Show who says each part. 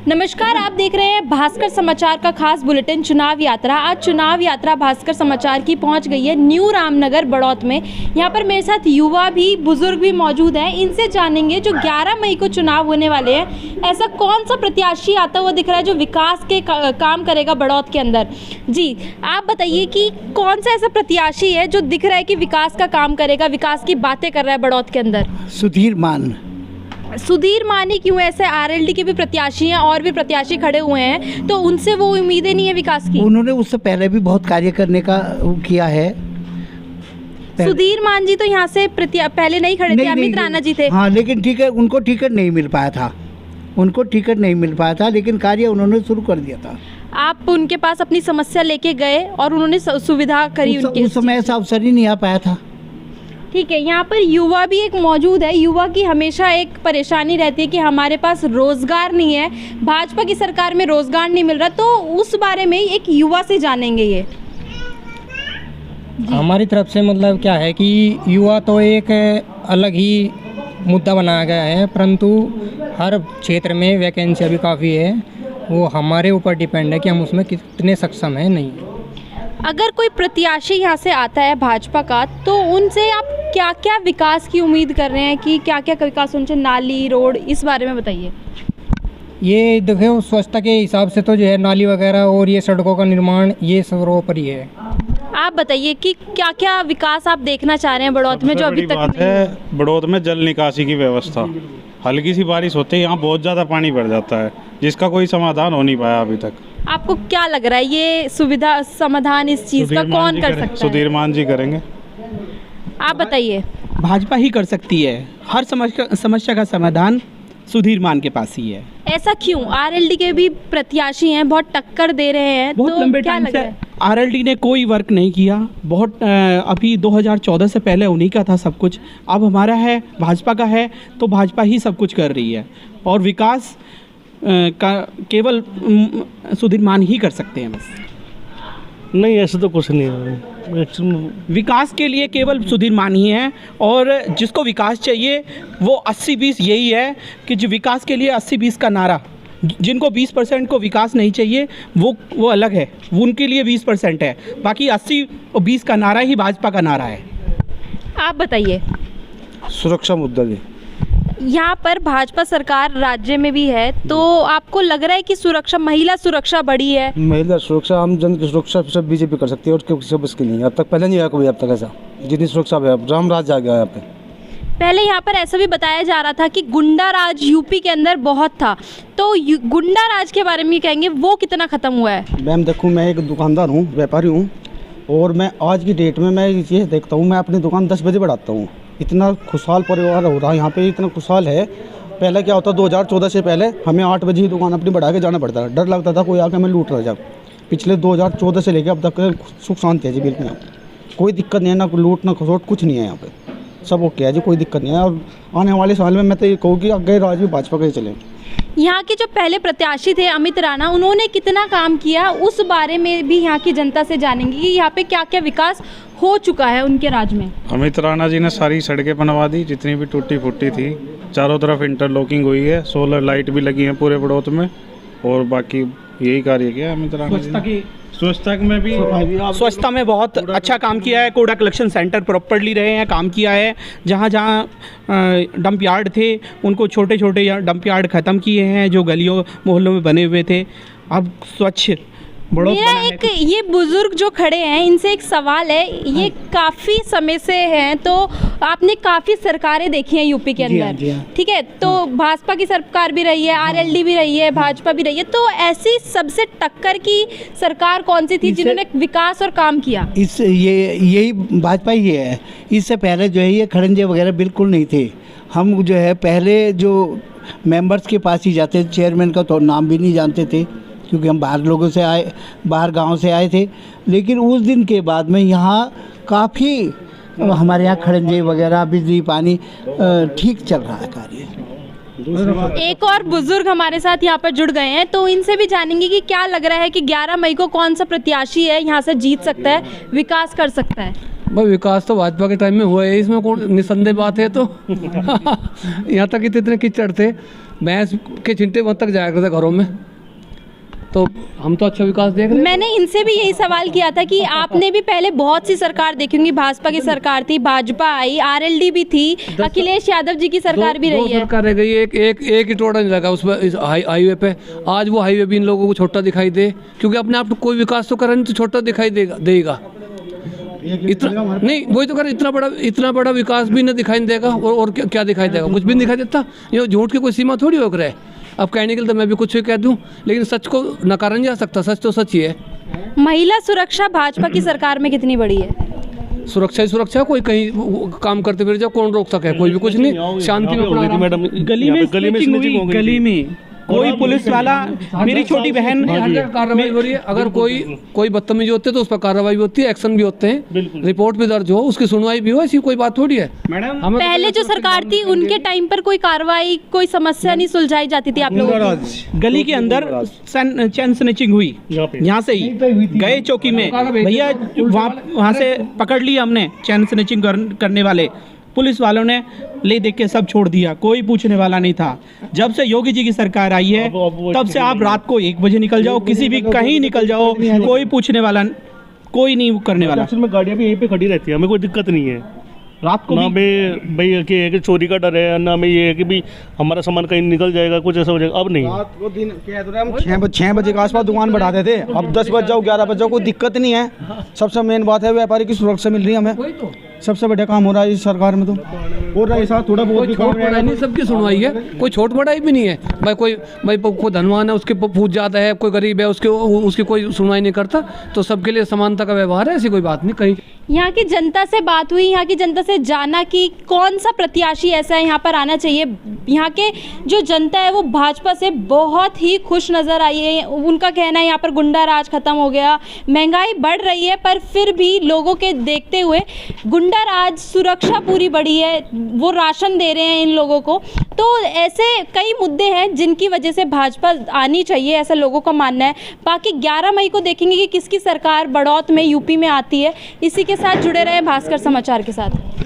Speaker 1: नमस्कार, आप देख रहे हैं भास्कर समाचार का खास बुलेटिन चुनाव यात्रा। आज चुनाव यात्रा भास्कर समाचार की पहुंच गई है न्यू रामनगर बड़ौत में। यहां पर मेरे साथ युवा भी, बुजुर्ग भी मौजूद हैं। इनसे जानेंगे जो 11 मई को चुनाव होने वाले हैं, ऐसा कौन सा प्रत्याशी आता हुआ दिख रहा है जो विकास के काम करेगा बड़ौत के अंदर। जी, आप बताइए कि कौन सा ऐसा प्रत्याशी है जो दिख रहा है कि विकास का काम करेगा, विकास की बातें कर रहा है बड़ौत के अंदर। सुधीर मान ही क्यों? ऐसे आरएलडी के भी प्रत्याशी हैं और भी प्रत्याशी खड़े हुए हैं, तो उनसे वो उम्मीदें नहीं है विकास की?
Speaker 2: उन्होंने उससे पहले भी बहुत कार्य करने का किया है।
Speaker 1: सुधीर मान जी तो यहाँ से पहले नहीं खड़े थे, अमित राणा जी थे।
Speaker 2: हाँ, लेकिन ठीक है, उनको टिकट नहीं मिल पाया था, लेकिन कार्य उन्होंने शुरू कर दिया था।
Speaker 1: आप उनके पास अपनी समस्या लेके गए और उन्होंने सुविधा करी उनके?
Speaker 2: उस समय ऐसा अवसर ही नहीं आ पाया था।
Speaker 1: ठीक है, यहाँ पर युवा भी एक मौजूद है। युवा की हमेशा एक परेशानी रहती है कि हमारे पास रोजगार नहीं है, भाजपा की सरकार में रोजगार नहीं मिल रहा, तो उस बारे में एक युवा से जानेंगे। ये
Speaker 3: हमारी तरफ से मतलब क्या है कि युवा तो एक अलग ही मुद्दा बनाया गया है, परंतु हर क्षेत्र में वैकेंसी अभी काफ़ी है। वो हमारे ऊपर डिपेंड है कि हम उसमें कितने सक्षम हैं। नहीं,
Speaker 1: अगर कोई प्रत्याशी यहाँ से आता है भाजपा का, तो उनसे आप क्या क्या विकास की उम्मीद कर रहे हैं कि क्या क्या विकास उनसे, नाली, रोड, इस बारे में बताइए।
Speaker 3: ये देखो, स्वच्छता के हिसाब से तो जो है नाली वगैरह और ये सड़कों का निर्माण, ये सर्वोपरि है।
Speaker 1: आप बताइए कि क्या क्या विकास आप देखना चाह रहे हैं बड़ौत में जो अभी तक
Speaker 4: नहीं है। बड़ौत में जल निकासी की व्यवस्था, हल्की सी बारिश होते ही यहाँ बहुत ज़्यादा पानी भर जाता है, जिसका कोई समाधान हो नहीं पाया अभी तक। आपको
Speaker 1: क्या लग रहा है ये सुविधा समाधान इस चीज़ का कौन कर सकता है?
Speaker 4: सुधीर मान जी करेंगे।
Speaker 1: आप बताइए।
Speaker 5: भाजपा ही कर सकती है। हर समस्या का समाधान सुधीर मान के पास ही है।
Speaker 1: ऐसा क्यों? आरएलडी के भी प्रत्याशी हैं, बहुत टक्कर दे रहे हैं,
Speaker 5: बहुत लंबे टाइम से आरएलडी ने कोई वर्क नहीं किया। बहुत अभी 2014 से पहले उन्हीं का था सब कुछ। अब हमारा है, भाजपा का है, तो भाजपा ही सब कुछ कर रही है और विकास का केवल सुधीर मान ही कर सकते हैं। बस
Speaker 6: नहीं, ऐसा तो कुछ नहीं है।
Speaker 5: विकास के लिए केवल सुधीर मान ही है, और जिसको विकास चाहिए वो 80-20 यही है कि जो विकास के लिए 80-20 का नारा, जिनको 20% को विकास नहीं चाहिए वो अलग है, वो उनके लिए 20% है। बाकी 80 और 20 का नारा ही भाजपा का नारा है।
Speaker 1: आप बताइए।
Speaker 6: सुरक्षा मुद्दा जी,
Speaker 1: यहाँ पर भाजपा सरकार राज्य में भी है, तो आपको लग रहा है कि सुरक्षा, महिला सुरक्षा बढ़ी है?
Speaker 6: महिला सुरक्षा, आम जन की सुरक्षा सब बीजेपी कर सकती है और किसी बस नहीं। अब तक पहले नहीं आया कोई, अब तक ऐसा जितनी सुरक्षा है राम राज आ गया यहाँ पे।
Speaker 1: पहले यहाँ पर ऐसा भी बताया जा रहा था कि गुंडा राज यूपी के अंदर बहुत था, तो गुंडा राज के बारे में कहेंगे वो कितना खत्म हुआ है?
Speaker 6: मैम देखो, मैं एक दुकानदार हूँ, व्यापारी हूँ, और मैं आज की डेट में मैं ये देखता हूँ, मैं अपनी दुकान 10 बजे बढ़ाता हूँ। इतना खुशहाल परिवार हो रहा है यहाँ पे, इतना खुशहाल है। पहले क्या होता, 2014 से पहले हमें 8 बजे ही दुकान अपनी बढ़ा के जाना पड़ता था, डर लगता था कोई आके हमें लूट रहा। जब पिछले 2014 से लेकर अब तक सुख शांति है जी, बिल्कुल कोई दिक्कत नहीं है, ना लूट ना खसोट कुछ नहीं है यहाँ पे, सब ओके है जी, कोई दिक्कत नहीं है। और आने वाले साल में मैं तो ये कहूँ कि अगले राज भी भाजपा के चले।
Speaker 1: यहाँ के जो पहले प्रत्याशी थे अमित राणा, उन्होंने कितना काम किया, उस बारे में भी यहाँ की जनता से जानेंगे कि यहाँ पे क्या क्या विकास हो चुका है उनके राज में।
Speaker 4: अमित राणा जी ने सारी सड़कें बनवा दी, जितनी भी टूटी फूटी थी, चारों तरफ इंटरलॉकिंग हुई है, सोलर लाइट भी लगी है पूरे बड़ौत में, और बाकी यही कार्य किया अमित राणा जी। स्वच्छता में भी,
Speaker 5: स्वच्छता में बहुत अच्छा काम किया है। कूड़ा कलेक्शन सेंटर प्रॉपरली रहे हैं, काम किया है। जहाँ जहाँ डंप यार्ड थे, उनको छोटे छोटे डंप यार्ड ख़त्म किए हैं जो गलियों मोहल्लों में बने हुए थे। अब स्वच्छ
Speaker 1: मेरा एक ये बुजुर्ग जो खड़े हैं, इनसे एक सवाल है। ये काफ़ी समय से हैं, तो आपने काफ़ी सरकारें देखी हैं यूपी के अंदर, ठीक है? तो भाजपा की सरकार भी रही है, आरएलडी भी रही है, भाजपा भी रही है, तो ऐसी सबसे टक्कर की सरकार कौन सी थी जिन्होंने विकास और काम किया?
Speaker 2: यही भाजपा ही है। इससे पहले जो है ये खड़ंजे वगैरह बिल्कुल नहीं थे। हम जो है पहले जो मेंबर्स के पास ही जाते, चेयरमैन का तो नाम भी नहीं जानते थे, क्योंकि हम बाहर गांव से आए थे। लेकिन उस दिन के बाद में यहाँ काफ़ी हमारे यहाँ खड़ंजे वगैरह, बिजली, पानी ठीक चल रहा है कार्य।
Speaker 1: एक और बुजुर्ग हमारे साथ यहाँ पर जुड़ गए हैं, तो इनसे भी जानेंगे कि क्या लग रहा है कि 11 मई को कौन सा प्रत्याशी है यहाँ से जीत सकता है, विकास कर सकता है?
Speaker 7: भाई विकास तो भाजपा के टाइम में हुआ है, इसमें कौन निसंदेह बात है। तो यहाँ तक इतने कीचड़ थे, भैंस के छिंटे वहाँ तक जाया करते घरों में। तो हम तो अच्छा विकास देख रहे हैं।
Speaker 1: मैंने इनसे भी यही सवाल किया था कि आपने भी पहले बहुत सी सरकार देखी होंगी, भाजपा की सरकार थी, भाजपा आई, आरएलडी भी थी, अखिलेश यादव जी की सरकार भी रही है।
Speaker 7: सरकार रह गई, एक ही टोड़ा नहीं लगा उस पर, इस हाईवे पे। आज वो हाईवे भी इन लोगों को छोटा दिखाई दे, क्योंकि अपने आप कोई विकास तो करा नहीं तो छोटा दिखाई देगा। इतना नहीं, वही तो कर, इतना बड़ा विकास भी नहीं दिखाई देगा। और क्या दिखाई देगा? कुछ भी नहीं दिखाई देता। ये झूठ की कोई सीमा थोड़ी हो रहा है। अब कहने के लिए तो मैं भी कुछ भी कह दूं, लेकिन सच को नकारा नहीं जा सकता। सच तो सच ही है।
Speaker 1: महिला सुरक्षा भाजपा की सरकार में कितनी बड़ी है?
Speaker 7: सुरक्षा ही सुरक्षा, कोई कहीं काम करते फिर जाओ, कौन रोक सके? कोई भी कुछ नहीं, शांति में।
Speaker 4: मैडम
Speaker 5: गली में कोई पुलिस वाला, मेरी छोटी बहन,
Speaker 7: कार्रवाई हो रही है। अगर कोई बदतमीजी होती है तो उस पर कार्रवाई भी होती है, एक्शन भी होते हैं, रिपोर्ट भी दर्ज हो, उसकी सुनवाई भी हो। ऐसी कोई बात थोड़ी है
Speaker 5: मैडम।
Speaker 1: पहले जो सरकार थी उनके टाइम पर कोई कार्रवाई, कोई समस्या नहीं सुलझाई जाती थी आप लोगों की?
Speaker 5: गली के अंदर चैन स्नैचिंग हुई, यहाँ से ही गए चौकी में, भैया वहाँ से पकड़ लिया हमने चैन स्नैचिंग करने वाले। पुलिस वालों ने ले देख के सब छोड़ दिया, कोई पूछने वाला नहीं था। जब से योगी जी की सरकार आई है तब से आप रात को 1 बजे निकल जाओ, किसी भी कहीं निकल जाओ, कोई पूछने वाला, कोई नहीं करने वाला।
Speaker 8: एक्चुअल में गाड़ियाँ भी यहीं पे खड़ी रहती है, हमें कोई दिक्कत नहीं है
Speaker 5: रात को
Speaker 8: ना में भाई कि चोरी का डर है, ना में ये है कि भाई हमारा सामान कहीं निकल जाएगा, कुछ ऐसा हो जाएगा। अब नहीं,
Speaker 6: रात को दिन कह दो हम 6 बजे के आसपास दुकान बढ़ाते थे, अब 10 बज जाओ, 11 बज जाओ, कोई दिक्कत नहीं है। सबसे मेन बात है व्यापारी की सुरक्षा मिल रही है हमें, सबसे बढ़िया काम हो रहा है इस सरकार में। तो और रहा साथ थोड़ा बहुत भी
Speaker 7: छोट बड़ाई नहीं, सबकी सुनवाई है, कोई छोट बड़ाई भी नहीं है। भाई कोई धनवान है उसके पूछ जाता है, कोई गरीब है उसकी कोई सुनवाई नहीं करता। तो सबके लिए समानता का व्यवहार है, ऐसी कोई बात नहीं। कहीं
Speaker 1: यहाँ की जनता से बात हुई, यहाँ की जनता से जाना कि कौन सा प्रत्याशी ऐसा है यहाँ पर आना चाहिए। यहाँ के जो जनता है वो भाजपा से बहुत ही खुश नज़र आई है। उनका कहना है यहाँ पर गुंडा राज खत्म हो गया, महंगाई बढ़ रही है, पर फिर भी लोगों के देखते हुए गुंडा राज, सुरक्षा पूरी बढ़ी है, वो राशन दे रहे हैं इन लोगों को। तो ऐसे कई मुद्दे हैं जिनकी वजह से भाजपा आनी चाहिए, ऐसा लोगों का मानना है। बाकी 11 मई को देखेंगे कि किसकी सरकार बड़ौत में, यूपी में आती है। इसी के साथ जुड़े रहे भास्कर समाचार के साथ।